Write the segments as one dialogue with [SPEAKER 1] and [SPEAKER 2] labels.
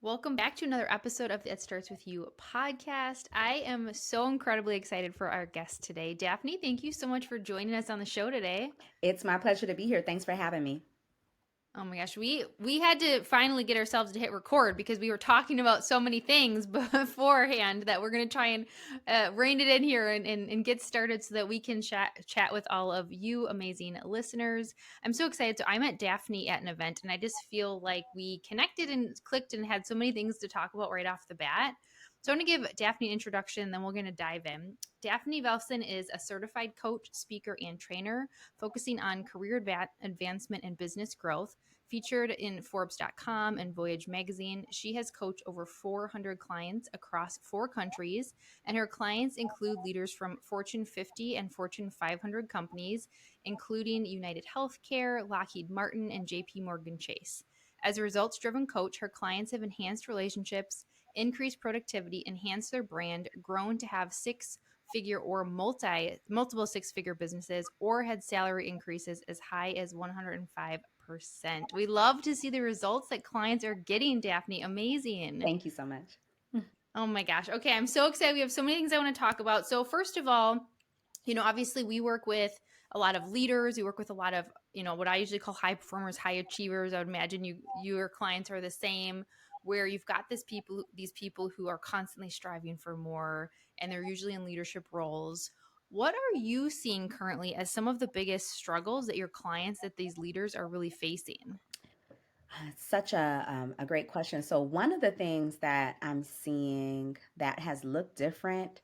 [SPEAKER 1] Welcome back to another episode of the It Starts With You podcast. I am so incredibly excited for our guest today. Daphne, thank you so much for joining us on the show today.
[SPEAKER 2] It's my pleasure to be here. Thanks for having me.
[SPEAKER 1] Oh my gosh, we had to finally get ourselves to hit record because we were talking about so many things beforehand that we're going to try and rein it in here and get started so that we can chat with all of you amazing listeners. I'm so excited. So I met Daphne at an event and I just feel like we connected and clicked and had so many things to talk about right off the bat. So I want to give Daphne an introduction, then we're going to dive in. Daphne Valcin is a certified coach, speaker, and trainer focusing on career advancement and business growth. Featured in Forbes.com and Voyage Magazine, she has coached over 400 clients across 4 countries, and her clients include leaders from Fortune 50 and Fortune 500 companies, including United Healthcare, Lockheed Martin, and JP Morgan Chase. As a results driven coach, her clients have enhanced relationships, increased productivity, enhanced their brand, grown to have six-figure or multiple six-figure businesses, or had salary increases as high as 105%. We love to see the results that clients are getting, Daphne. Amazing.
[SPEAKER 2] Thank you so much.
[SPEAKER 1] Oh my gosh. Okay, I'm so excited. We have so many things I want to talk about. So, first of all, obviously we work with a lot of leaders. We work with a lot of, what I usually call high performers, high achievers. I would imagine your clients are the same, where you've got these people who are constantly striving for more, and they're usually in leadership roles. What are you seeing currently as some of the biggest struggles that your clients, that these leaders are really facing?
[SPEAKER 2] It's such a great question. So, one of the things that I'm seeing that has looked different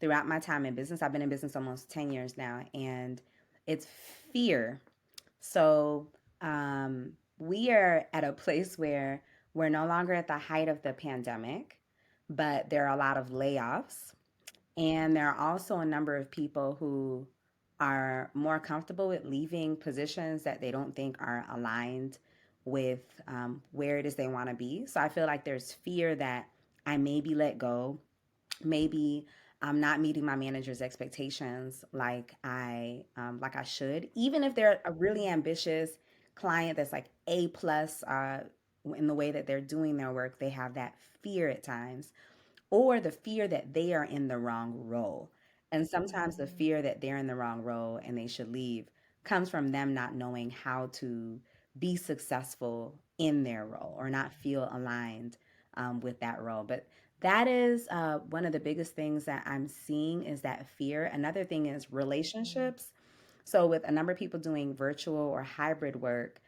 [SPEAKER 2] throughout my time in business, I've been in business almost 10 years now, and it's fear. So, we are at a place where we're no longer at the height of the pandemic, but there are a lot of layoffs. And there are also a number of people who are more comfortable with leaving positions that they don't think are aligned with where it is they want to be. So I feel like there's fear that I may be let go. Maybe I'm not meeting my manager's expectations like I should. Even if they're a really ambitious client that's like A plus in the way that they're doing their work, they have that fear at times or the fear that they are in the wrong role. And sometimes the
[SPEAKER 1] Mm-hmm.
[SPEAKER 2] fear that they're in the wrong role and they should leave comes from them not knowing how to be successful in their role or not feel aligned with that role. But that is one of the biggest things that I'm seeing is that fear. Another thing is relationships. So, with a number of people doing virtual or hybrid work,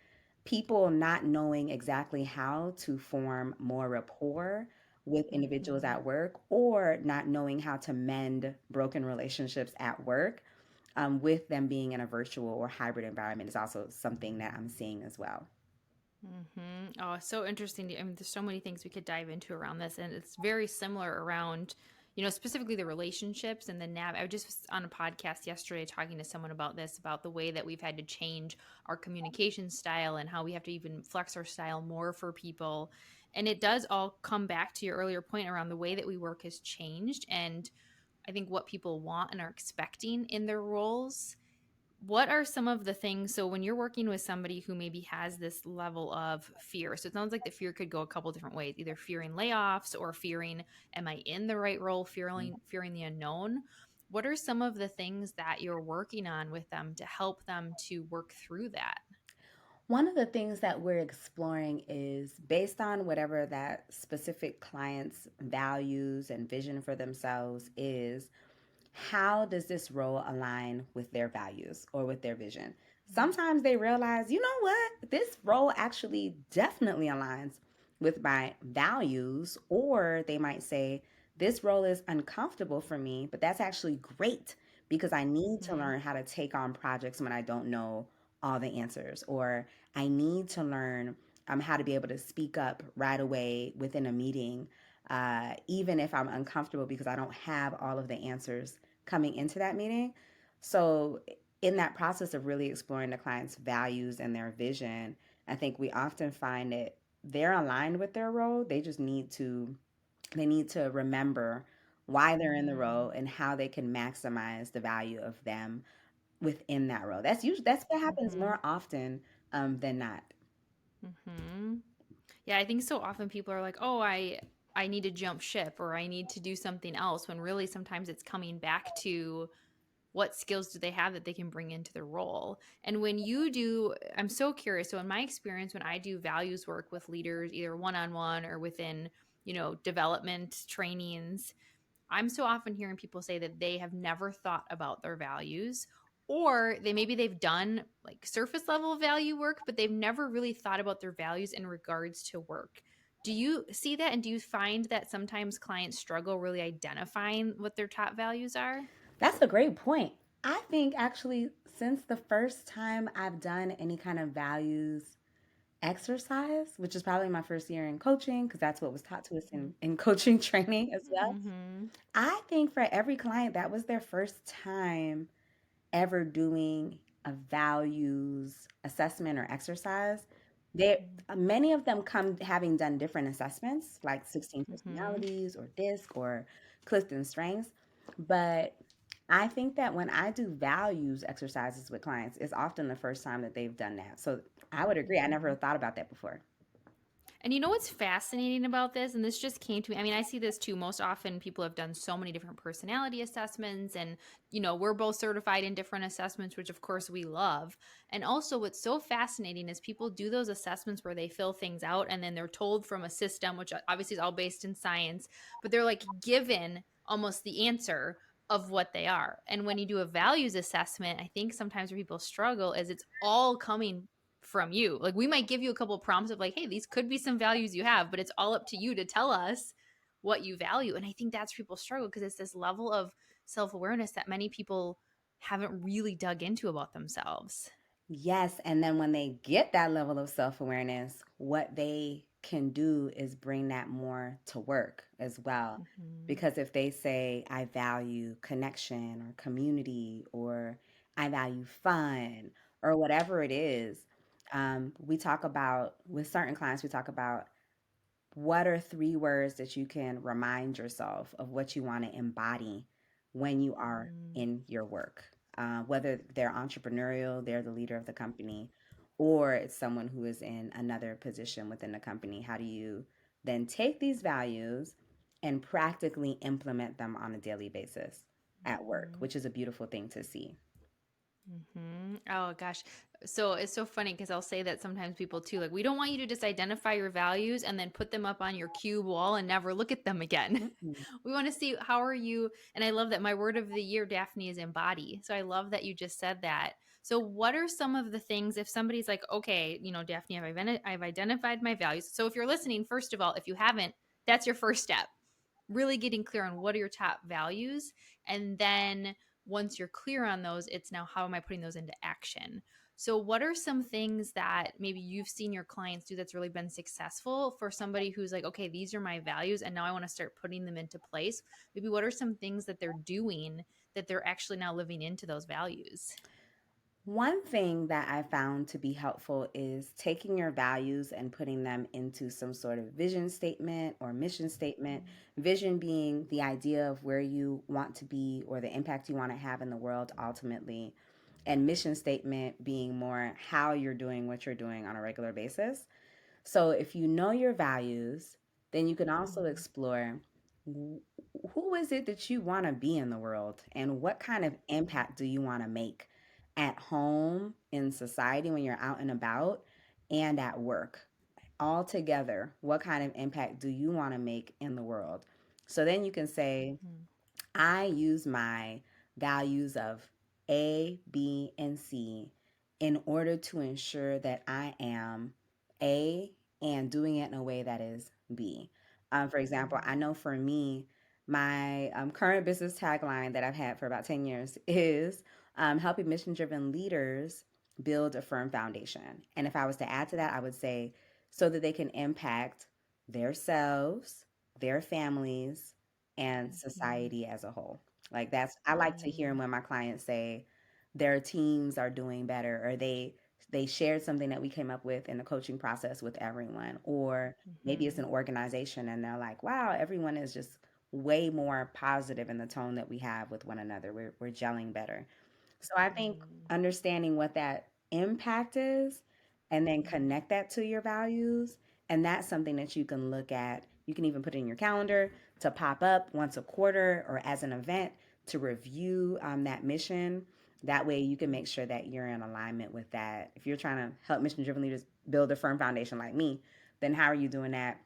[SPEAKER 2] people not knowing exactly how to form more rapport with individuals
[SPEAKER 1] Mm-hmm.
[SPEAKER 2] at work or not knowing how to mend broken relationships at work with them being in a virtual or hybrid environment is also something that I'm seeing as well.
[SPEAKER 1] Oh, so interesting. I mean, there's so many things we could dive into around this, and it's very similar around, specifically the relationships and the nav. I just was on a podcast yesterday talking to someone about this, about the way that we've had to change our communication style and how we have to even flex our style more for people. And it does all come back to your earlier point around the way that we work has changed, and I think what people want and are expecting in their roles. What are some of the things, so when you're working with somebody who maybe has this level of fear, so it sounds like the fear could go a couple different ways, either fearing layoffs or fearing, am I in the right role, fearing the unknown. What are some of the things that you're working on with them to help them to work through that?
[SPEAKER 2] One of the things that we're exploring is based on whatever that specific client's values and vision for themselves is, how does this role align with their values or with their vision? Sometimes they realize, you know what, this role actually definitely aligns with my values, or they might say, this role is uncomfortable for me, but that's actually great because I need to
[SPEAKER 1] Mm-hmm.
[SPEAKER 2] learn how to take on projects when I don't know all the answers, or I need to learn how to be able to speak up right away within a meeting, even if I'm uncomfortable because I don't have all of the answers coming into that meeting. So, in that process of really exploring the client's values and their vision, I think we often find that they're aligned with their role. They need to remember why they're in the
[SPEAKER 1] Mm-hmm.
[SPEAKER 2] role and how they can maximize the value of them within that role. That's what happens
[SPEAKER 1] Mm-hmm.
[SPEAKER 2] more often than not.
[SPEAKER 1] Mm-hmm. Yeah, I think so often people are like, "Oh, I need to jump ship or I need to do something else," when really sometimes it's coming back to what skills do they have that they can bring into their role. And when you do, I'm so curious. So in my experience, when I do values work with leaders, either one-on-one or within, development trainings, I'm so often hearing people say that they have never thought about their values, or they've done like surface level value work, but they've never really thought about their values in regards to work. Do you see that, and do you find that sometimes clients struggle really identifying what their top values are?
[SPEAKER 2] That's a great point. I think actually, since the first time I've done any kind of values exercise, which is probably my first year in coaching, because that's what was taught to us in coaching training as well.
[SPEAKER 1] Mhm.
[SPEAKER 2] I think for every client, that was their first time ever doing a values assessment or exercise. There,
[SPEAKER 1] Mhm.
[SPEAKER 2] many of them come having done different assessments, like 16
[SPEAKER 1] Mhm.
[SPEAKER 2] personalities or DISC or Clifton Strengths. But I think that when I do values exercises with clients, it's often the first time that they've done that. So I would agree. I never
[SPEAKER 1] Mhm.
[SPEAKER 2] thought about that before.
[SPEAKER 1] And you know what's fascinating about this? And this just came to me. I mean, I see this too. Most often, people have done so many different personality assessments, and, we're both certified in different assessments, which of course we love. And also, what's so fascinating is people do those assessments where they fill things out and then they're told from a system, which obviously is all based in science, but they're like given almost the answer of what they are. And when you do a values assessment, I think sometimes where people struggle is it's all coming from you. Like we might give you a couple of prompts of like, hey, these could be some values you have, but it's all up to you to tell us what you value. And I think that's where people struggle because it's this level of self-awareness that many people haven't really dug into about themselves.
[SPEAKER 2] Yes, and then when they get that level of self-awareness, what they can do is bring that more to work as well.
[SPEAKER 1] Mhm.
[SPEAKER 2] Because if they say, I value connection or community, or I value fun, or whatever it is, we talk about, with certain clients, we talk about what are three words that you can remind yourself of what you want to embody when you are
[SPEAKER 1] Mm.
[SPEAKER 2] in your work? Whether they're entrepreneurial, they're the leader of the company, or it's someone who is in another position within the company. How do you then take these values and practically implement them on a daily basis at work,
[SPEAKER 1] Mhm.
[SPEAKER 2] which is a beautiful thing to see.
[SPEAKER 1] Oh gosh. So it's so funny because I'll say that sometimes people too, like, we don't want you to just identify your values and then put them up on your cube wall and never look at them again.
[SPEAKER 2] Mm-mm.
[SPEAKER 1] We want to see how are you, and I love that my word of the year, Daphne, is embody. So I love that you just said that. So what are some of the things if somebody's like, okay, Daphne, I've identified my values. So if you're listening, first of all, if you haven't, that's your first step, really getting clear on what are your top values. And then once you're clear on those, it's now how am I putting those into action? So, what are some things that maybe you've seen your clients do that's really been successful for somebody who's like, okay, these are my values, and now I want to start putting them into place? Maybe what are some things that they're doing that they're actually now living into those values?
[SPEAKER 2] One thing that I found to be helpful is taking your values and putting them into some sort of vision statement or mission statement. Vision being the idea of where you want to be or the impact you want to have in the world ultimately, and mission statement being more how you're doing what you're doing on a regular basis. So if you know your values, then you can also
[SPEAKER 1] Mhm.
[SPEAKER 2] explore who is it that you want to be in the world and what kind of
[SPEAKER 1] Mhm.
[SPEAKER 2] impact do you want to make at home, in society, when you're out and about, and at work. All together, what kind of impact do you want to make in the world? So then you can say,
[SPEAKER 1] Mhm.
[SPEAKER 2] I use my values of A, B, and C in order to ensure that I am A and doing it in a way that is B. For example, I
[SPEAKER 1] Mhm.
[SPEAKER 2] know for me, my current business tagline that I've had for about 10 years is helping mission driven leaders build a firm foundation. And if I was to add to that, I would say so that they can impact themselves, their families, and
[SPEAKER 1] Mhm.
[SPEAKER 2] society as a whole. Like that's I like to hear
[SPEAKER 1] Mhm.
[SPEAKER 2] when my clients say their teams are doing better or they shared something that we came up with in the coaching process with everyone, or maybe it's
[SPEAKER 1] Mhm.
[SPEAKER 2] an organization and they're like, wow, everyone is just way more positive in the tone that we have with one another. We're gelling better. So I think
[SPEAKER 1] Mhm.
[SPEAKER 2] understanding what that impact is and then
[SPEAKER 1] Mhm.
[SPEAKER 2] connect that to your values And that's something that you can look at. You can even put it in your calendar to pop up once a quarter or as an event to review that mission. That way, you can make sure that you're in alignment with that. If you're trying to help mission driven leaders build a firm foundation like me, then how are you doing that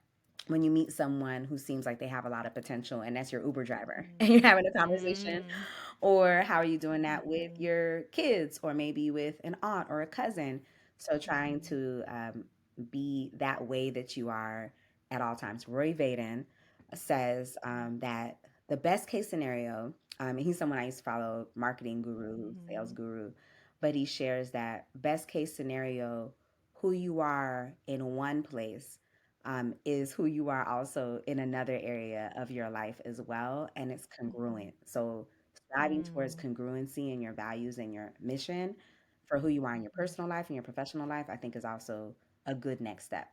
[SPEAKER 2] when you meet someone who seems like they have a lot of potential and that's your Uber driver and you're having a conversation?
[SPEAKER 1] Mhm.
[SPEAKER 2] Or how are you doing that with
[SPEAKER 1] Mhm.
[SPEAKER 2] your kids or maybe with an aunt or a cousin? So trying
[SPEAKER 1] Mhm.
[SPEAKER 2] to be that way that you are at all times. Roy Vaden says that the best case scenario, and he's someone I used to follow, marketing guru, sales
[SPEAKER 1] Mhm.
[SPEAKER 2] guru, but he shares that best case scenario, who you are in one place is who you are also in another area of your life as well. And it's
[SPEAKER 1] Mhm.
[SPEAKER 2] congruent. So striving towards
[SPEAKER 1] Mm.
[SPEAKER 2] congruency in your values and your mission for who you are in your
[SPEAKER 1] Mhm.
[SPEAKER 2] personal life and your professional life, I think is also a good next step.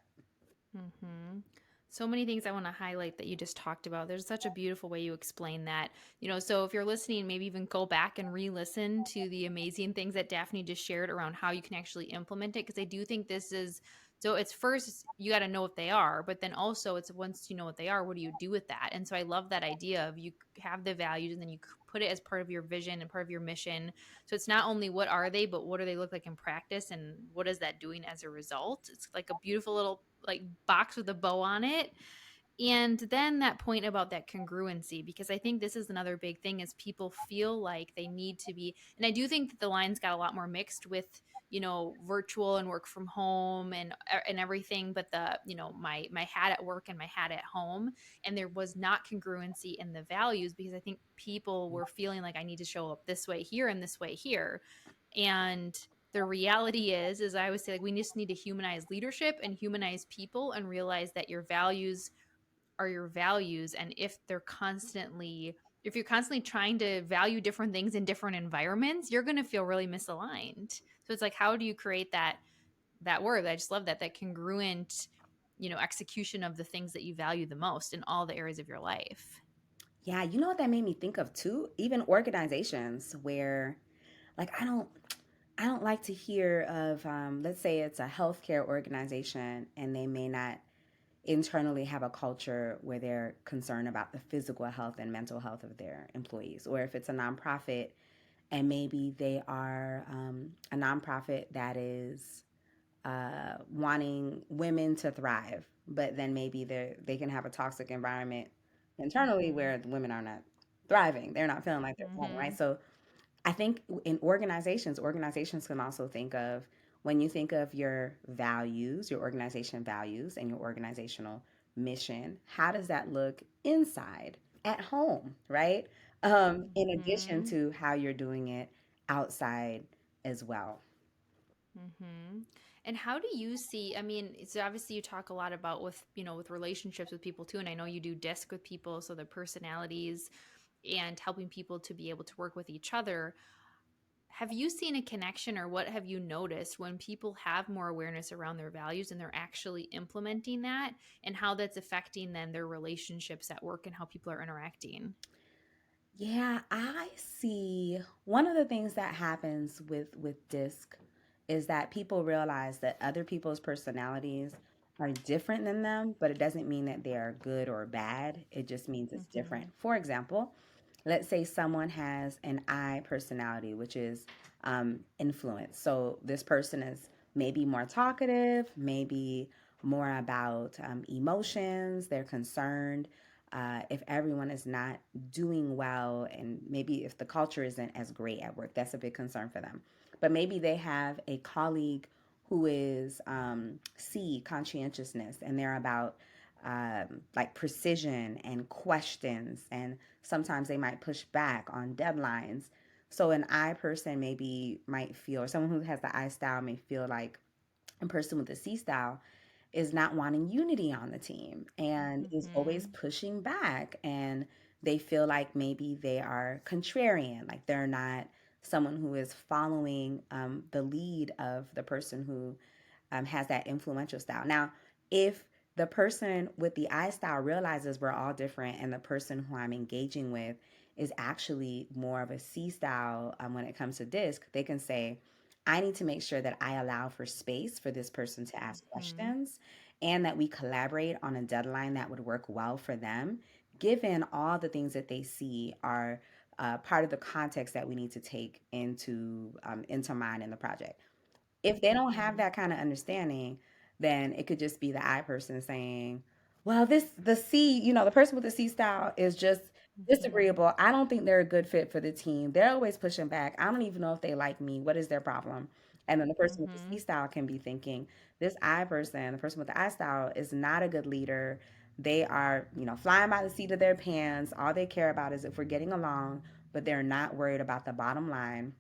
[SPEAKER 1] Mhm. So many things I want to highlight that you just talked about. There's such a beautiful way you explain that. So if you're listening, maybe even go back and re-listen to the amazing things that Daphne just shared around how you can actually implement it, because I do think this is so it's first you got to know what they are, but then also it's once you know what they are, what do you do with that? And so I love that idea of you have the values and then you put it as part of your vision and part of your mission. So it's not only what are they, but what do they look like in practice and what is that doing as a result? It's like a beautiful little like box with a bow on it. And then that point about that congruency, because I think this is another big thing is people feel like they need to be, and I do think that the lines got a lot more mixed with, virtual and work from home and everything, but my hat at work and my hat at home, and there was not congruency in the values because I think people were feeling like I need to show up this way here and this way here. And the reality is I always say, like, we just need to humanize leadership and humanize people and realize that your values are your values. And if you're constantly trying to value different things in different environments, you're going to feel really misaligned. So it's like, how do you create that word? I just love that congruent, execution of the things that you value the most in all the areas of your life.
[SPEAKER 2] Yeah, you know what that made me think of too? Even organizations where like I don't like to hear of let's say it's a healthcare organization and they may not internally have a culture where they're concerned about the physical health and mental health of their employees. Or if it's a nonprofit and maybe they are a nonprofit that is wanting women to thrive, but then maybe they can have a toxic environment internally
[SPEAKER 1] Mhm.
[SPEAKER 2] where the women are not thriving. They're not feeling like they're thriving, right?
[SPEAKER 1] Mhm.
[SPEAKER 2] So I think in organizations can also think of when you think of your values, your organization values, and your organizational mission, how does that look inside at home, right? In addition
[SPEAKER 1] Mhm.
[SPEAKER 2] to how you're doing it outside as well.
[SPEAKER 1] Mhm. And how do you see, I mean, so obviously you talk a lot about with relationships with people too, and I know you do disc with people, so their personalities and helping people to be able to work with each other. Have you seen a connection, or what have you noticed when people have more awareness around their values and they're actually implementing that, and how that's affecting then their relationships at work and how people are interacting?
[SPEAKER 2] Yeah, I see. One of the things that happens with DISC is that people realize that other people's personalities are different than them, but it doesn't mean that they are good or bad. It just means it's different.
[SPEAKER 1] Mhm.
[SPEAKER 2] For example, let's say someone has an I personality, which is influence. So this person is maybe more talkative, maybe more about emotions. They're concerned if everyone is not doing well, and maybe if the culture isn't as great at work, that's a big concern for them. But maybe they have a colleague who is C, conscientiousness, and they're about like precision and questions, and sometimes they might push back on deadlines. So an I person maybe might feel, or someone who has the I style may feel like a person with the C style is not wanting unity on the team and is always
[SPEAKER 1] Mhm.
[SPEAKER 2] pushing back, and they feel like maybe they are contrarian, like they're not someone who is following the lead of the person who has that influential style. Now, if the person with the I style realizes we're all different and the person who I'm engaging with is actually more of a C style when it comes to disc, they can say, I need to make sure that I allow for space for this person to ask
[SPEAKER 1] Mhm.
[SPEAKER 2] questions and that we collaborate on a deadline that would work well for them, given all the things that they see are part of the context that we need to take into mind in the project. If they don't have
[SPEAKER 1] Mhm.
[SPEAKER 2] that kind of understanding, then it could just be the I person saying, well, the C, the person with the C style is just
[SPEAKER 1] Mhm.
[SPEAKER 2] disagreeable. I don't think they're a good fit for the team. They're always pushing back. I don't even know if they like me. What is their problem? And then the person with the C
[SPEAKER 1] Mhm.
[SPEAKER 2] style can be thinking, this I person, the person with the I style is not a good leader. They are, flying by the seat of their pants. All they care about is if we're getting along, but they're not worried about the bottom line,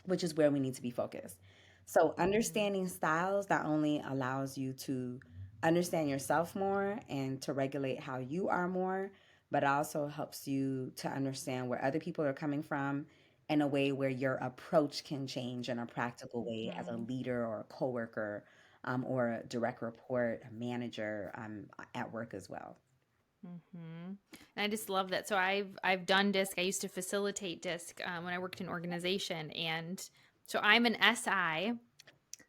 [SPEAKER 2] which is where we need to be focused. So,
[SPEAKER 1] Mhm.
[SPEAKER 2] understanding styles not only allows you to understand yourself more and to regulate how you are more, but also helps you to understand where other people are coming from in a way where your approach can change in a practical way as a
[SPEAKER 1] Mhm.
[SPEAKER 2] leader or a coworker, or a direct report, a manager, at work as well.
[SPEAKER 1] Mhm. And I just love that. So I've done disc. I used to facilitate disc when I worked in organization, and so I'm an SI.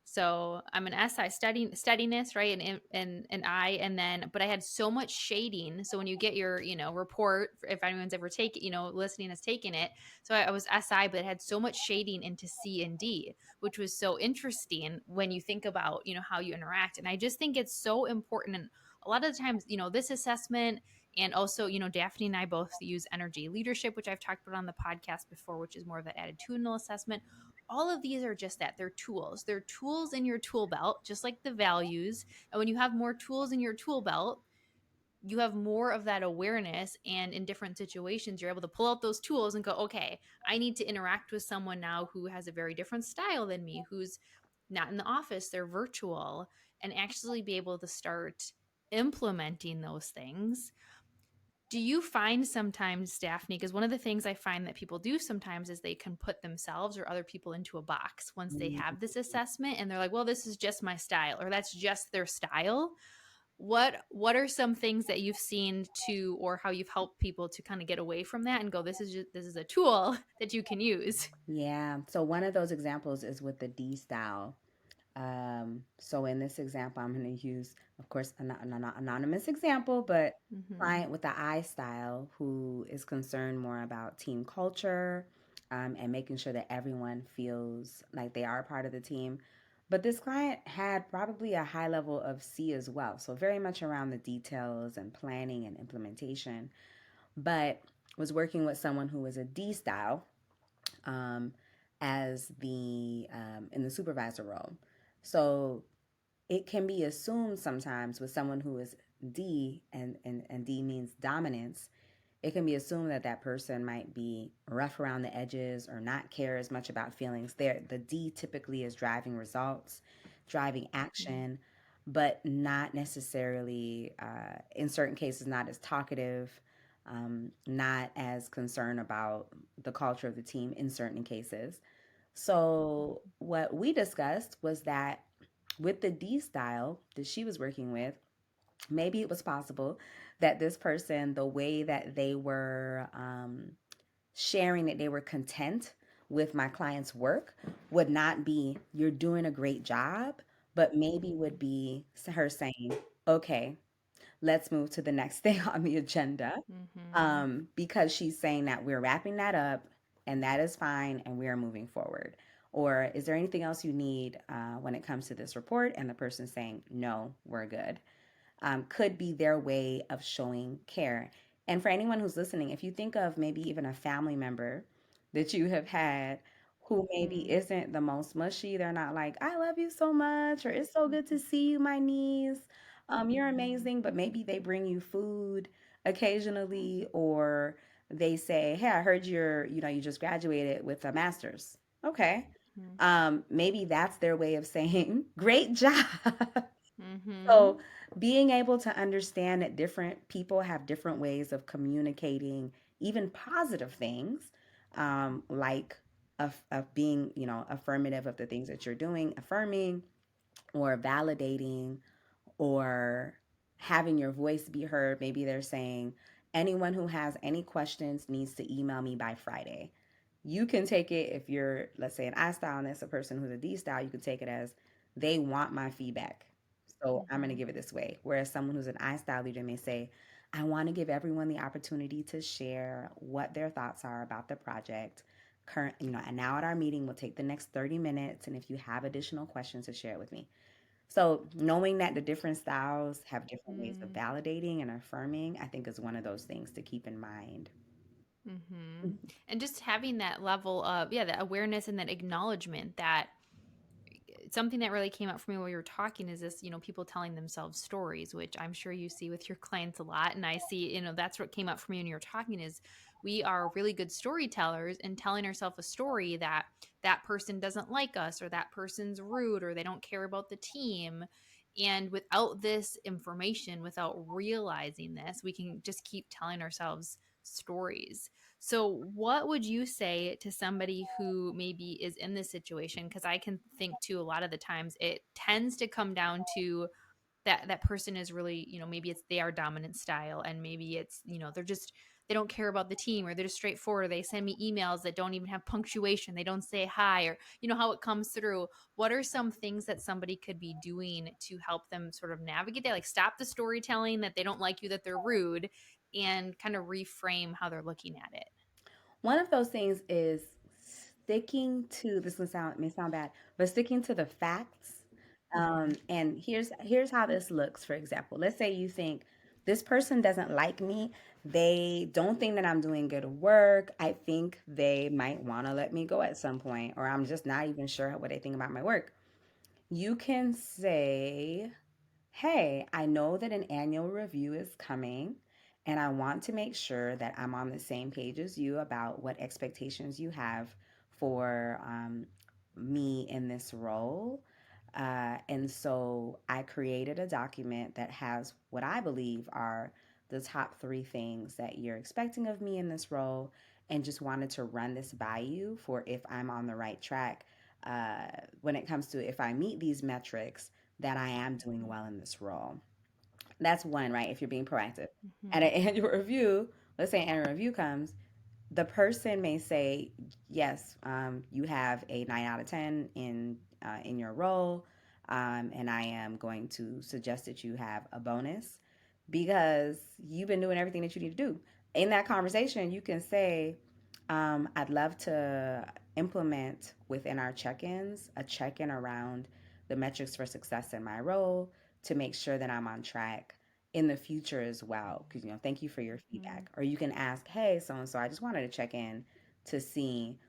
[SPEAKER 1] So I'm an SI steadiness, right? And I and then but I had so much shading. So when you get your, report, if anyone's ever taken, listening has taken it. So I was SI, but it had so much shading into C and D, which was so interesting when you think about, how you interact. And I just think it's so important. And a lot of the times, this assessment and also, Daphne and I both use energy leadership, which I've talked about on the podcast before, which is more of that attitudinal assessment. All of these are just that. They're tools. They're tools in your tool belt, just like the values. And when you have more tools in your tool belt, you have more of that awareness. And in different situations, you're able to pull out those tools and go, okay, I need to interact with someone now who has a very different style than me, who's not in the office, they're virtual, and actually be able to start implementing those things. Do you find sometimes, Daphne, because one of the things I find that people do sometimes is they can put themselves or other people into a box once they have this assessment and they're like, well, this is just my style or that's just their style. What are some things that you've seen to or how you've helped people to kind of get away from that and go, this is a tool that you can use?
[SPEAKER 2] Yeah. So one of those examples is with the D style. So in this example, I'm going to use, of course, an anonymous example, but
[SPEAKER 1] Mhm.
[SPEAKER 2] client with the I style who is concerned more about team culture, and making sure that everyone feels like they are part of the team. But this client had probably a high level of C as well, so very much around the details and planning and implementation, but was working with someone who was a D style, um, as the in the supervisor role. So it can be assumed sometimes with someone who is D, and D means dominance, it can be assumed that that person might be rough around the edges or not care as much about feelings. There, the D typically is driving results, driving
[SPEAKER 1] Mhm.
[SPEAKER 2] action, but not necessarily, in certain cases, not as talkative, not as concerned about the culture of the team in certain cases. So, what we discussed was that with the D style that she was working with, maybe it was possible that this person, the way that they were, sharing that they were content with my client's work, would not be, you're doing a great job, but maybe would be her saying, okay, let's move to the next thing on the agenda.
[SPEAKER 1] Mhm.
[SPEAKER 2] Because she's saying that we're wrapping that up and that is fine and we are moving forward. Or is there anything else you need, when it comes to this report? And the person saying, no, we're good, could be their way of showing care. And for anyone who's listening, if you think of maybe even a family member that you have had who maybe
[SPEAKER 1] Mhm.
[SPEAKER 2] isn't the most mushy, they're not like, I love you so much, or it's so good to
[SPEAKER 1] Mhm.
[SPEAKER 2] see you, my niece. You're
[SPEAKER 1] Mhm.
[SPEAKER 2] amazing, but maybe they bring you food occasionally, or they say, hey, I heard you just graduated with a master's. Okay.
[SPEAKER 1] Mhm.
[SPEAKER 2] Maybe that's their way of saying, great job. So,
[SPEAKER 1] Mhm.
[SPEAKER 2] being able to understand that different people have different ways of communicating even positive things, like of being, affirmative of the things that you're doing, affirming or validating, or having your voice be heard. Maybe they're saying, anyone who has any questions needs to email me by Friday. You can take it, if you're, let's say, an I style and that's a person who's a D style, you can take it as they want my feedback. so I'm going to
[SPEAKER 1] Mhm.
[SPEAKER 2] give it this way. Whereas someone who's an I style leader may say, I want to give everyone the opportunity to share what their thoughts are about the project. Current, and now at our meeting, we'll take the next 30 minutes. And if you have additional questions, to share it with me. So knowing that the different styles have different ways of
[SPEAKER 1] Mm.
[SPEAKER 2] validating and affirming, I think is one of those things to keep in mind.
[SPEAKER 1] Mhm. And just having that level of, yeah, that awareness and that acknowledgement that something that really came up for me while you were talking is this, people telling themselves stories, which I'm sure you see with your clients a lot. And I see, that's what came up for me when you were talking is we are really good storytellers and telling ourselves a story that that person doesn't like us or that person's rude or they don't care about the team. And without this information, without realizing this, we can just keep telling ourselves stories. So, what would you say to somebody who maybe is in this situation? Because I can think too, a lot of the times it tends to come down to that person is really, maybe it's they are dominant style, and maybe it's, they're just they don't care about the team, or they're just straightforward. Or they send me emails that don't even have punctuation. They don't say hi, or how it comes through. What are some things that somebody could be doing to help them sort of navigate that? Like stop the storytelling that they don't like you, that they're rude, and kind of reframe how they're looking at it.
[SPEAKER 2] One of those things is sticking to this may sound bad, but sticking to the facts. And here's how this looks. For example, let's say you think this person doesn't like me. They don't think that I'm doing good work. I think they might want to let me go at some point, or I'm just not even sure what they think about my work. You can say, hey, I know that an annual review is coming, and I want to make sure that I'm on the same page as you about what expectations you have for me in this role. And so I created a document that has what I believe are the top three things that you're expecting of me in this role, and just wanted to run this by you for if I'm on the right track uh, when it comes to if I meet these metrics that I am doing well in this role. That's one, right? If you're being proactive. At an
[SPEAKER 1] Mhm.
[SPEAKER 2] annual review, let's say an annual review comes, the person may say, yes, you have a 9 out of 10 in your role, and I am going to suggest that you have a bonus because you've been doing everything that you need to do. In that conversation, you can say, I'd love to implement within our check-ins a check-in around the metrics for success in my role to make sure that I'm on track in the future as well. Because, thank you for your
[SPEAKER 1] Mhm.
[SPEAKER 2] feedback. Or you can ask, hey, so and so, I just wanted to check in to see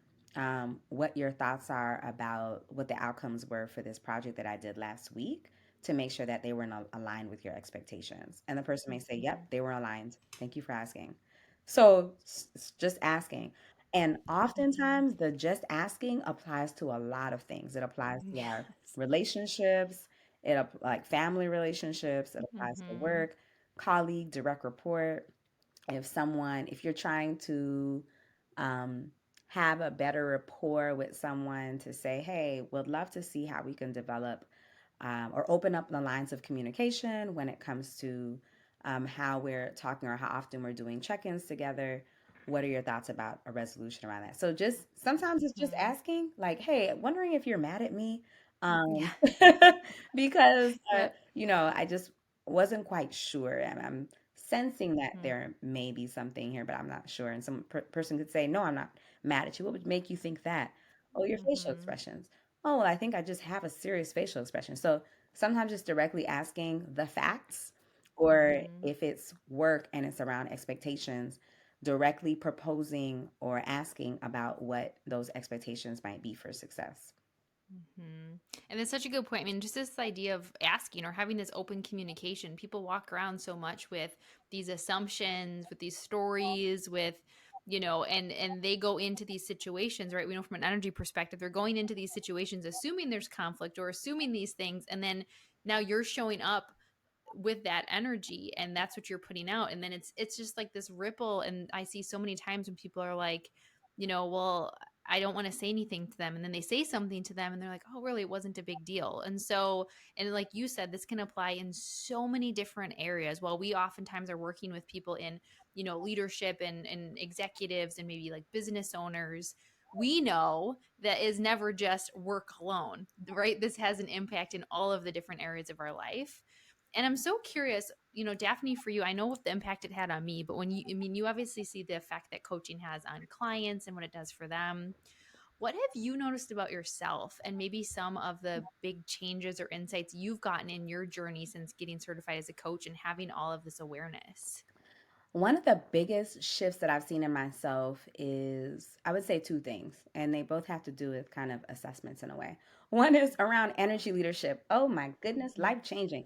[SPEAKER 2] what your thoughts are about what the outcomes were for this project that I did last week to make sure that they were aligned with your expectations. And the person may say, yep,
[SPEAKER 1] Mhm.
[SPEAKER 2] they were aligned. Thank you for asking. So just asking. And
[SPEAKER 1] Mhm.
[SPEAKER 2] oftentimes, the just asking applies to a lot of things. It applies to our
[SPEAKER 1] Yes.
[SPEAKER 2] relationships, like family relationships, it applies to
[SPEAKER 1] Mhm.
[SPEAKER 2] work, colleague, direct report. If you're trying to um, have a better rapport with someone to say, hey, would love to see how we can develop or open up the lines of communication when it comes to how we're talking or how often we're doing check-ins together. What are your thoughts about a resolution around that? So just sometimes it's just
[SPEAKER 1] Mhm.
[SPEAKER 2] asking, like, hey, wondering if you're mad at me.
[SPEAKER 1] Yeah.
[SPEAKER 2] Because
[SPEAKER 1] Yep.
[SPEAKER 2] I just wasn't quite sure. I'm sensing that
[SPEAKER 1] Mhm.
[SPEAKER 2] there may be something here, but I'm not sure. And some person could say, no, I'm not mad at you. What would make you think that? Oh, your facial
[SPEAKER 1] Mhm.
[SPEAKER 2] expressions. Oh, well, I think I just have a serious facial expression. So sometimes just directly asking the facts, or
[SPEAKER 1] Mhm.
[SPEAKER 2] if it's work and it's around expectations, directly proposing or asking about what those expectations might be for success.
[SPEAKER 1] Mhm. And it's such a good point. I mean, just this idea of asking or having this open communication. People walk around so much with these assumptions, with these stories, with and they go into these situations, right? We know from an energy perspective, they're going into these situations assuming there's conflict or assuming these things, and then now you're showing up with that energy and that's what you're putting out, and then it's just like this ripple. And I see so many times when people are like, well, I don't want to say anything to them, and then they say something to them and they're like, oh really, it wasn't a big deal. And so, and like you said, this can apply in so many different areas. While we oftentimes are working with people in leadership and executives and maybe like business owners, we know that is never just work alone, right? This has an impact in all of the different areas of our life. And I'm so curious, Daphne, for you, I know what the impact it had on me, but when you, I mean, you obviously see the effect that coaching has on clients and what it does for them. What have you noticed about yourself and maybe some of the big changes or insights you've gotten in your journey since getting certified as a coach and having all of this awareness?
[SPEAKER 2] One of the biggest shifts that I've seen in myself is, I would say, two things, and they both have to do with kind of assessments in a way. One is around energy leadership. Oh my goodness,
[SPEAKER 1] Mhm.
[SPEAKER 2] life changing.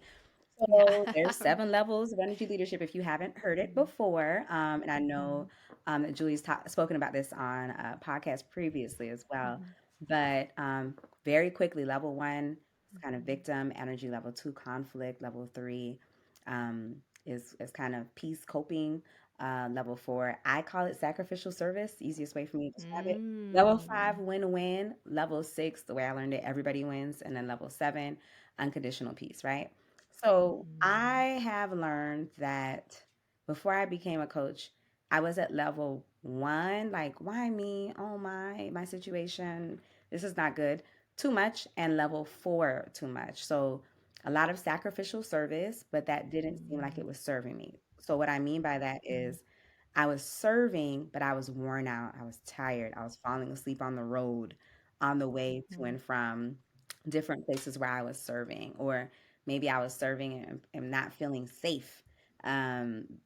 [SPEAKER 1] Yeah.
[SPEAKER 2] So there's 7 levels of energy leadership if you haven't heard it
[SPEAKER 1] Mhm.
[SPEAKER 2] before. And I know
[SPEAKER 1] Mhm.
[SPEAKER 2] that Julie's spoken about this on a podcast previously as well.
[SPEAKER 1] Mhm.
[SPEAKER 2] But very quickly, level one is kind of
[SPEAKER 1] Mhm.
[SPEAKER 2] victim energy, level two, conflict, level three um, is kind of peace coping. Level four, I call it sacrificial service, easiest way for me to describe it. Level five,
[SPEAKER 1] Mm.
[SPEAKER 2] win win. Level six, the way I learned it, everybody wins. And then level seven, unconditional peace, right? So
[SPEAKER 1] Mhm.
[SPEAKER 2] I have learned that before I became a coach, I was at level one, like, why me? Oh my situation. This is not good. Too much. And level four, too much. So a lot of sacrificial service, but that didn't seem like it
[SPEAKER 1] Mhm.
[SPEAKER 2] was serving me. So what I mean by that is I was serving, but I was worn out. I was tired. I was falling asleep on the road on the way to
[SPEAKER 1] Mhm.
[SPEAKER 2] and from different places where I was serving, or maybe I was serving and not feeling safe,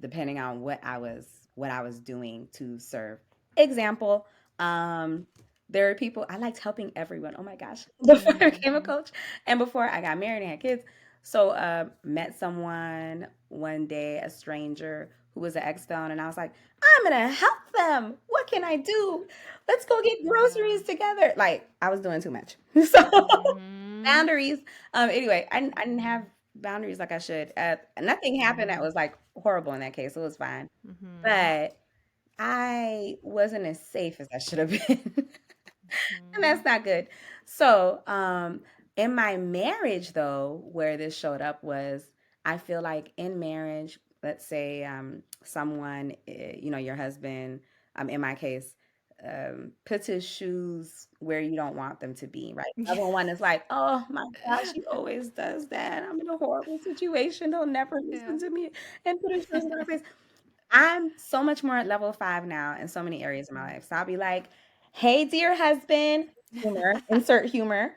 [SPEAKER 2] depending on what I was doing to serve. Example, um, there are people I liked helping everyone. Oh my gosh, before I became a
[SPEAKER 1] Mhm.
[SPEAKER 2] coach, and before I got married and had kids. So met someone one day, a stranger who was an ex-felon, and I was like, I'm gonna help them. What can I do? Let's go get
[SPEAKER 1] Yeah.
[SPEAKER 2] groceries together. Like I was doing too much. So
[SPEAKER 1] Mhm.
[SPEAKER 2] boundaries. Anyway, I didn't have
[SPEAKER 1] Mhm.
[SPEAKER 2] boundaries like I should. Nothing happened that
[SPEAKER 1] Mhm.
[SPEAKER 2] was like horrible in that case. It was fine.
[SPEAKER 1] Mhm.
[SPEAKER 2] But I wasn't as safe as I should have been. And
[SPEAKER 1] Mhm.
[SPEAKER 2] that's not good. So, in my marriage, though, where this showed up was I feel like in marriage, let's say someone, your husband, in my case, puts his shoes where you don't want them to be, right?
[SPEAKER 1] Yeah.
[SPEAKER 2] Level one is like, oh my gosh, he always does that. I'm in a horrible situation. He'll never
[SPEAKER 1] Yeah.
[SPEAKER 2] listen to me and put his shoes in my face. I'm so much more at level five now in so many areas of my
[SPEAKER 1] Mhm.
[SPEAKER 2] life. So I'll be like, hey, dear husband, humor, insert humor,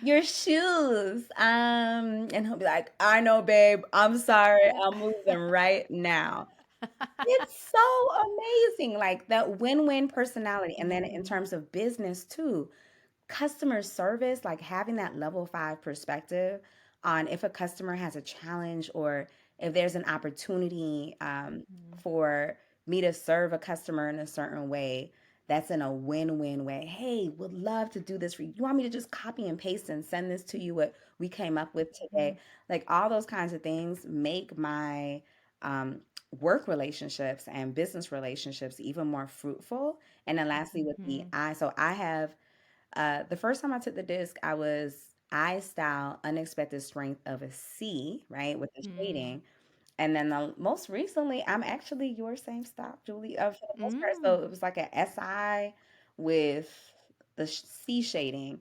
[SPEAKER 2] your shoes. And he'll be like, I know, babe, I'm sorry,
[SPEAKER 1] Yeah.
[SPEAKER 2] I'll move them right now. It's so amazing, like that win-win personality. And then in
[SPEAKER 1] Mhm.
[SPEAKER 2] terms of business too, customer service, like having that level five perspective on if a customer has a challenge or if there's an opportunity
[SPEAKER 1] Mhm.
[SPEAKER 2] for me to serve a customer in a certain way that's in a win-win way. Hey, would love to do this for you. You want me to just copy and paste and send this to you what we came up with today?
[SPEAKER 1] Mhm.
[SPEAKER 2] Like all those kinds of things make my um, work relationships and business relationships even more fruitful. And then lastly, with the
[SPEAKER 1] Mhm.
[SPEAKER 2] I, so I have the first time I took the disc, I was I style unexpected strength of a C, right, with the
[SPEAKER 1] Mhm.
[SPEAKER 2] shading. And then the most recently, I'm actually your same style, Julie, for the most part.
[SPEAKER 1] Mm.
[SPEAKER 2] So it was like a SI with the C shading.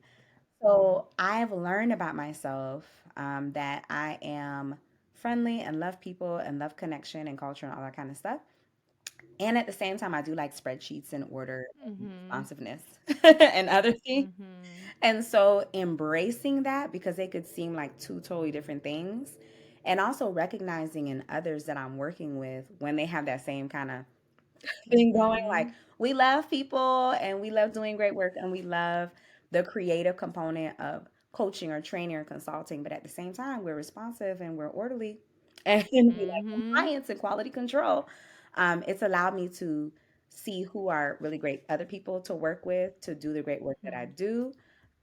[SPEAKER 1] Mhm.
[SPEAKER 2] So I've learned about myself that I am friendly and love people and love connection and culture and all that kind of stuff. And at the same time, I do like spreadsheets and order and
[SPEAKER 1] Mhm.
[SPEAKER 2] responsiveness and other things.
[SPEAKER 1] Mhm.
[SPEAKER 2] And so embracing that because they could seem like two totally different things. And also recognizing in others that I'm working with when they have that same kind of thing going. Like
[SPEAKER 1] Mhm.
[SPEAKER 2] we love people and we love doing great work and we love the creative component of coaching or training or consulting, but at the same time, we're responsive and we're orderly and we like
[SPEAKER 1] Mhm.
[SPEAKER 2] compliance and quality control. It's allowed me to see who are really great other people to work with to do the great work that I
[SPEAKER 1] Mhm.
[SPEAKER 2] do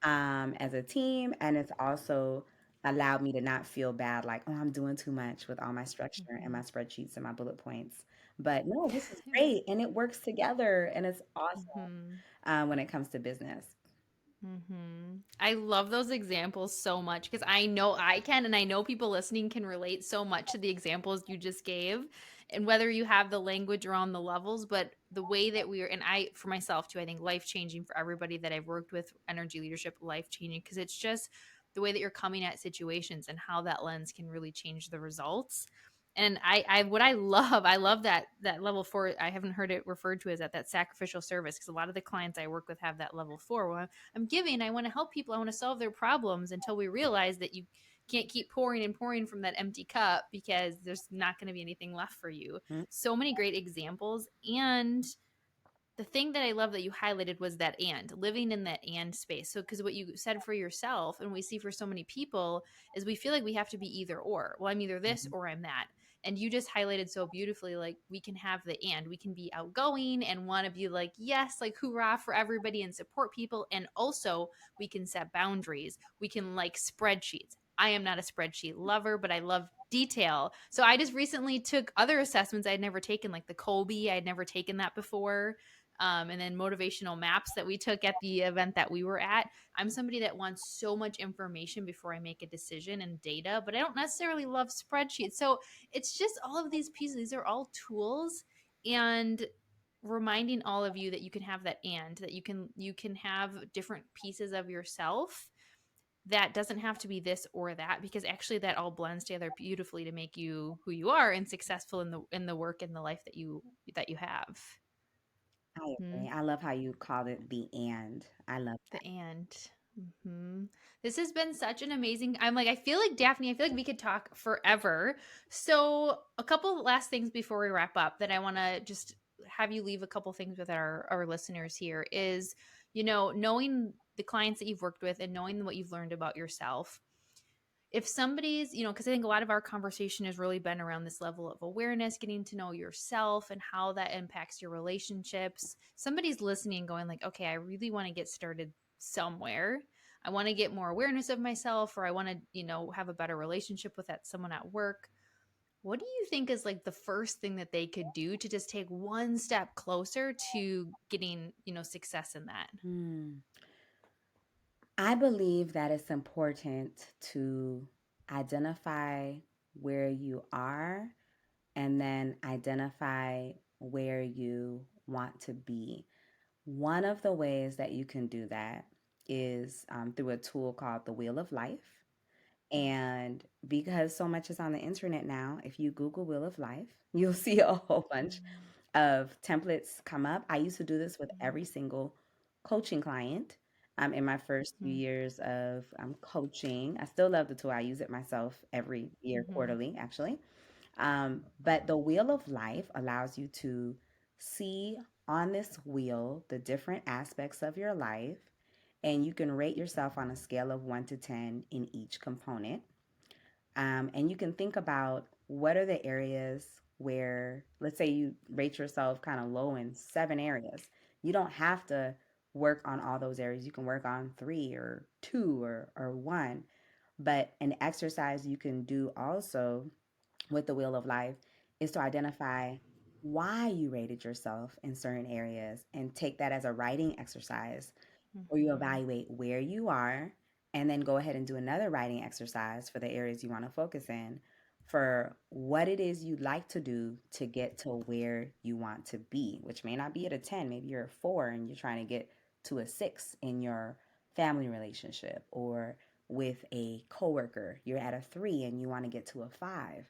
[SPEAKER 2] as a team. And it's also allowed me to not feel bad, like, oh, I'm doing too much with all my structure and my
[SPEAKER 1] Mhm.
[SPEAKER 2] spreadsheets and my bullet points. But no, this is
[SPEAKER 1] Yeah.
[SPEAKER 2] great and it works together and it's awesome
[SPEAKER 1] Mhm.
[SPEAKER 2] when it comes to business.
[SPEAKER 1] I love those examples so much because I know I can, and I know people listening can relate so much to the examples you just gave. And whether you have the language around the levels, but the way that we are, and I, for myself too, I think life changing for everybody that I've worked with, energy leadership, life changing, because it's just the way that you're coming at situations and how that lens can really change the results. And what I love that level four. I haven't heard it referred to as that sacrificial service, because a lot of the clients I work with have that level four. Well, I'm giving, I want to help people, I want to solve their problems, until we realize that you can't keep pouring and pouring from that empty cup, because there's not going to be anything left for you.
[SPEAKER 2] Mm.
[SPEAKER 1] So many great examples. And the thing that I love that you highlighted was that and living in that and space. So, because what you said for yourself, and we see for so many people, is we feel like we have to be either or. Well, I'm either this
[SPEAKER 2] Mhm.
[SPEAKER 1] or I'm that. And you just highlighted so beautifully, like we can have the and we can be outgoing and want to be like, yes, like hoorah for everybody and support people. And also, we can set boundaries. We can like spreadsheets. I am not a spreadsheet lover, but I love detail. So I just recently took other assessments I'd never taken, like the Colby. I'd never taken that before, and then motivational maps that we took at the event that we were at. I'm somebody that wants so much information before I make a decision and data, but I don't necessarily love spreadsheets. So it's just all of these pieces. These are all tools, and reminding all of you that you can have that, and that you can have different pieces of yourself, that doesn't have to be this or that, because actually that all blends together beautifully to make you who you are and successful in the work and the life that you have.
[SPEAKER 2] I
[SPEAKER 1] Hmm.
[SPEAKER 2] agree. I love how you called it the and. I love
[SPEAKER 1] The and. Hmm. This has been such an amazing. I'm like, I feel like Daphne. I feel like we could talk forever. So, a couple last things before we wrap up that I want to just have you leave a couple things with our listeners here is, knowing the clients that you've worked with and knowing what you've learned about yourself. If somebody's, because I think a lot of our conversation has really been around this level of awareness, getting to know yourself and how that impacts your relationships. Somebody's listening going like, okay, I really want to get started somewhere. I want to get more awareness of myself, or I want to, have a better relationship with that someone at work. What do you think is like the first thing that they could do to just take one step closer to getting, success in that?
[SPEAKER 2] that. I believe that it's important to identify where you are and then identify where you want to be. One of the ways that you can do that is through a tool called the Wheel of Life. And because so much is on the internet now, if you Google Wheel of Life, you'll see a whole bunch
[SPEAKER 1] Mm-hmm.
[SPEAKER 2] of templates come up. I used to do this with every single coaching client in my first few
[SPEAKER 1] Mm-hmm.
[SPEAKER 2] years of coaching. I still love the tool. I use it myself every year,
[SPEAKER 1] Mm-hmm.
[SPEAKER 2] quarterly, actually. But the Wheel of Life allows you to see on this wheel the different aspects of your life, and you can rate yourself on a scale of 1 to 10 in each component. And you can think about what are the areas where, let's say you rate yourself kind of low in 7 areas. You don't have to work on all those areas. You can work on three or two or one. But an exercise you can do also with the Wheel of Life is to identify why you rated yourself in certain areas and take that as a writing exercise where you
[SPEAKER 1] Mm-hmm.
[SPEAKER 2] evaluate where you are and then go ahead and do another writing exercise for the areas you want to focus in for what it is you'd like to do to get to where you want to be, which may not be at a 10, maybe you're a 4 and you're trying to get to a 6 in your family relationship, or with a coworker, you're at a 3 and you want to get to a 5.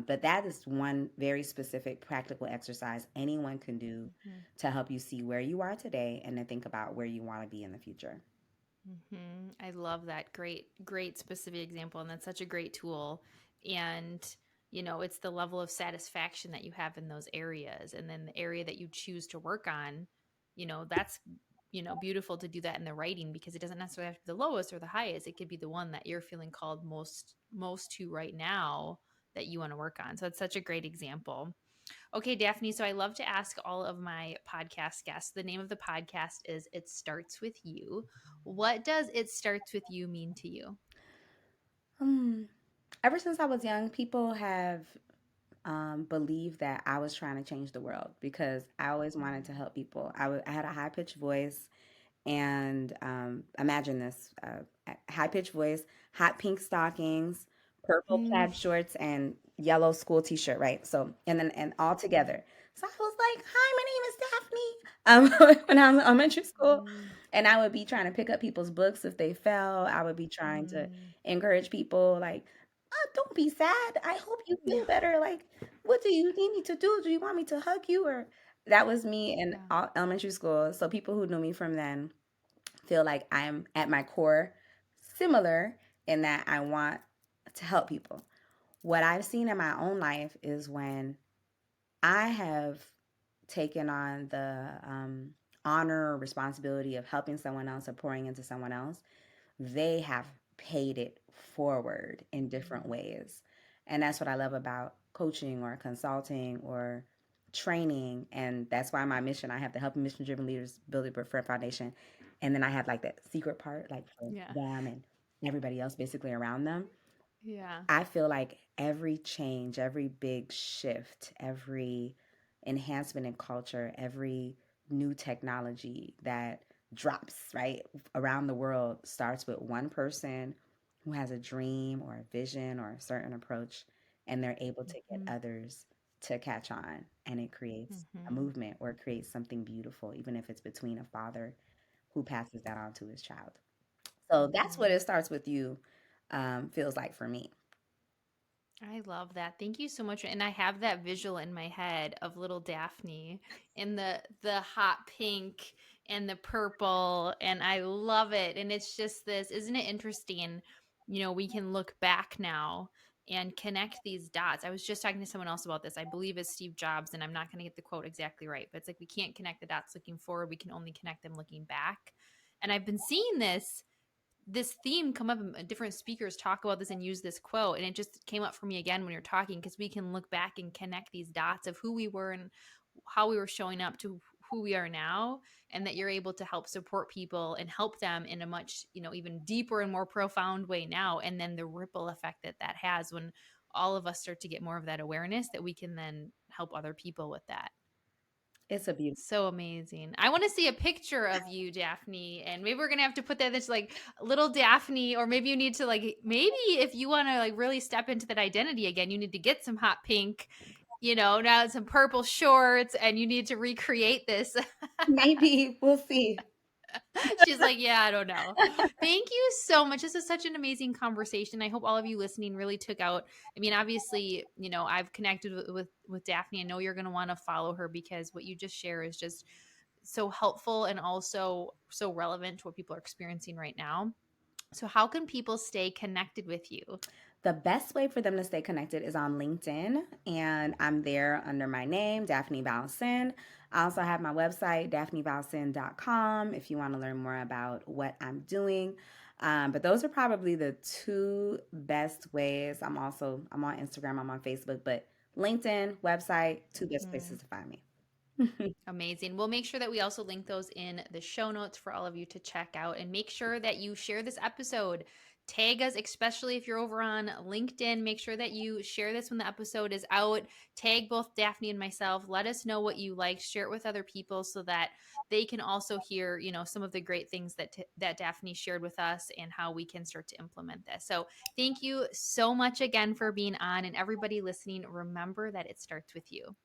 [SPEAKER 2] But that is one very specific practical exercise anyone can do
[SPEAKER 1] Mm-hmm.
[SPEAKER 2] to help you see where you are today and to think about where you want to be in the future.
[SPEAKER 1] I love that. Great, great specific example. And that's such a great tool. And, it's the level of satisfaction that you have in those areas. And then the area that you choose to work on, that's, beautiful to do that in the writing, because it doesn't necessarily have to be the lowest or the highest. It could be the one that you're feeling called most to right now that you want to work on. So it's such a great example. Okay, Daphne. So I love to ask all of my podcast guests. The name of the podcast is It Starts With You. What does It Starts With You mean to you?
[SPEAKER 2] Hmm. Ever since I was young, people have believed that I was trying to change the world because I always wanted to help people. I had a high pitched voice, And imagine this: high pitched voice, hot pink stockings, purple
[SPEAKER 1] Mm.
[SPEAKER 2] plaid shorts, and yellow school t shirt, right? So, and then, and all together. So I was like, "Hi, my name is Daphne." When I was in elementary school,
[SPEAKER 1] Mm.
[SPEAKER 2] and I would be trying to pick up people's books if they fell. I would be trying to
[SPEAKER 1] Mm.
[SPEAKER 2] encourage people, like, "Don't be sad. I hope you
[SPEAKER 1] Yeah.
[SPEAKER 2] feel better. Like, what do you need me to do? Do you want me to hug you?" Or that was me in
[SPEAKER 1] Yeah.
[SPEAKER 2] elementary school. So people who knew me from then feel like I'm at my core similar in that I want to help people. What I've seen in my own life is when I have taken on the honor or responsibility of helping someone else or pouring into someone else, they have paid it forward in different
[SPEAKER 1] Mm.
[SPEAKER 2] ways. And that's what I love about coaching or consulting or training. And that's why my mission, I have the Helping Mission Driven Leaders Build a Preferred Foundation. And then I have like that secret part, like for
[SPEAKER 1] Yeah.
[SPEAKER 2] them and everybody else basically around them.
[SPEAKER 1] Yeah.
[SPEAKER 2] I feel like every change, every big shift, every enhancement in culture, every new technology that drops right around the world starts with one person who has a dream or a vision or a certain approach, and they're able to get
[SPEAKER 1] Mhm.
[SPEAKER 2] others to catch on, and it creates a
[SPEAKER 1] Mhm.
[SPEAKER 2] movement or it creates something beautiful, even if it's between a father who passes that on to his child. So that's what
[SPEAKER 1] Mhm.
[SPEAKER 2] it starts with you feels like for me.
[SPEAKER 1] I love that. Thank you so much. And I have that visual in my head of little Daphne in the hot pink and the purple, and I love it. And it's just this, isn't it interesting? We can look back now and connect these dots. I was just talking to someone else about this. I believe it's Steve Jobs, and I'm not going to get the quote exactly right, but it's like we can't connect the dots looking forward. We can only connect them looking back. And I've been seeing this theme come up, and different speakers talk about this and use this quote, and it just came up for me again when you're talking, because we can look back and connect these dots of who we were and how we were showing up to who we are now, and that you're able to help support people and help them in a much even deeper and more profound way now, and then the ripple effect that that has when all of us start to get more of that awareness, that we can then help other people with that.
[SPEAKER 2] It's a beautiful.
[SPEAKER 1] So amazing. I want to see a picture of you, Daphne, and maybe we're gonna have to put that as like little Daphne, or maybe you need to like maybe if you want to like really step into that identity again, you need to get some hot pink, now some purple shorts, and you need to recreate this.
[SPEAKER 2] Maybe we'll see.
[SPEAKER 1] She's like, yeah, I don't know. Thank you so much. This is such an amazing conversation. I hope all of you listening really took out. I mean, obviously, I've connected with Daphne. I know you're going to want to follow her, because what you just share is just so helpful and also so relevant to what people are experiencing right now. So, how can people stay connected with you?
[SPEAKER 2] The best way for them to stay connected is on LinkedIn, and I'm there under my name, Daphne Valcin. I also have my website, daphnevalcin.com, if you want to learn more about what I'm doing. But those are probably the two best ways. I'm on Instagram, I'm on Facebook, but LinkedIn, website, two best
[SPEAKER 1] Mhm.
[SPEAKER 2] places to find me.
[SPEAKER 1] Amazing. We'll make sure that we also link those in the show notes for all of you to check out, and make sure that you share this episode. Tag us, especially if you're over on LinkedIn. Make sure that you share this when the episode is out. Tag both Daphne and myself. Let us know what you like. Share it with other people so that they can also hear, some of the great things that Daphne shared with us, and how we can start to implement this. So, thank you so much again for being on, and everybody listening, remember that it starts with you.